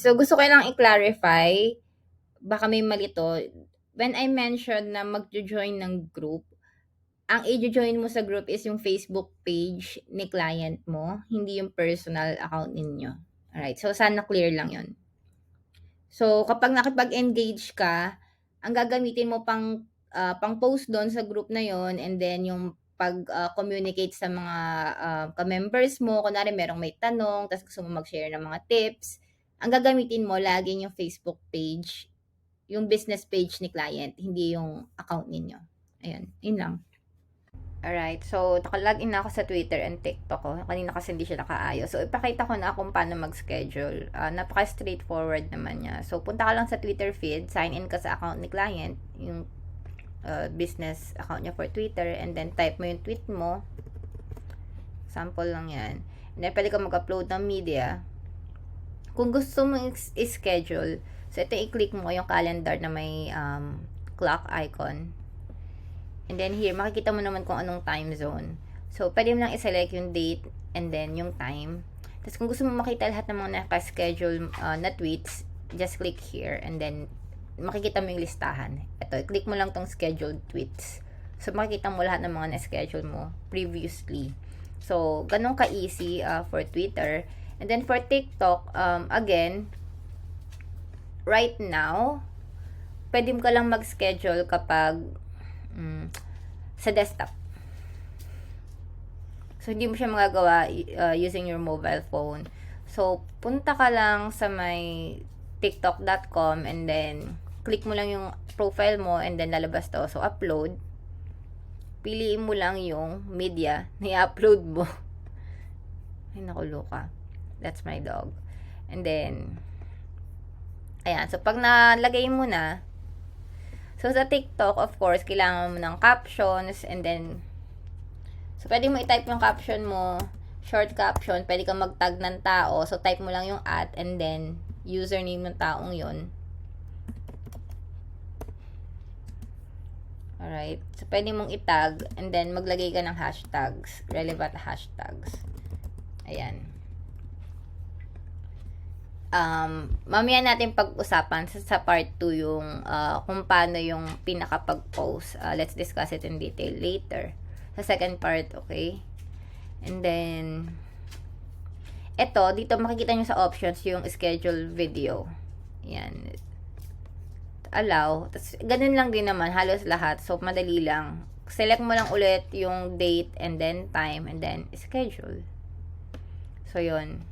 So, gusto ko lang i-clarify, baka may mali to. When I mentioned na mag-join ng group, ang i-join mo sa group is yung Facebook page ni client mo, hindi yung personal account ninyo. Alright, so sana clear lang yon. So, kapag nakipag-engage ka, ang gagamitin mo pang post doon sa group na yon, and then yung pag-communicate sa mga ka-members mo, kunwari merong may tanong, tapos gusto mo mag-share ng mga tips, ang gagamitin mo laging yung Facebook page, yung business page ni client, hindi yung account ninyo. Ayun, yun lang. Alright, so naka-login na ako sa Twitter and TikTok ko. Kanina kasi hindi siya nakaayos. So ipakita ko na kung paano mag-schedule. Napaka-straightforward naman niya. So punta ka lang sa Twitter feed, sign in ka sa account ni client, yung business account niya for Twitter, and then type mo yung tweet mo. Sample lang yan. And then pwede ka mag-upload ng media. Kung gusto mo i-schedule, so ito i-click mo yung calendar na may clock icon. And then here, makikita mo naman kung anong time zone. So, pwede mo lang i-select yung date and then yung time. Tapos, kung gusto mo makita lahat ng mga naka-schedule na tweets, just click here and then makikita mo yung listahan. Ito, click mo lang tong scheduled tweets. So, makikita mo lahat ng mga na-schedule mo previously. So, ganun ka-easy for Twitter. And then, for TikTok, again, right now, pwede mo ka lang mag-schedule kapag sa desktop. So, hindi mo siya magagawa using your mobile phone. So, punta ka lang sa may tiktok.com and then click mo lang yung profile mo and then lalabas to. So, upload. Piliin mo lang yung media na i-upload mo. Ay, nakulo ka. That's my dog. And then, ayan. So, pag nalagay mo na, so, sa TikTok, of course, kailangan mo ng captions, and then, so, pwede mo i-type yung caption mo, short caption, pwede kang mag-tag ng tao, so, type mo lang yung @ and then, username ng taong yun. Alright, so, pwede mong i-tag, and then, maglagay ka ng hashtags, relevant hashtags. Ayan. Mamaya natin pag-usapan sa part 2 yung kung paano yung pinaka-pag-post. Let's discuss it in detail later. Sa second part, okay? And then, dito makikita nyo sa options yung schedule video. Yan. Allow. Tapos, ganun lang din naman, halos lahat. So, madali lang. Select mo lang ulit yung date and then time and then schedule. So, yun.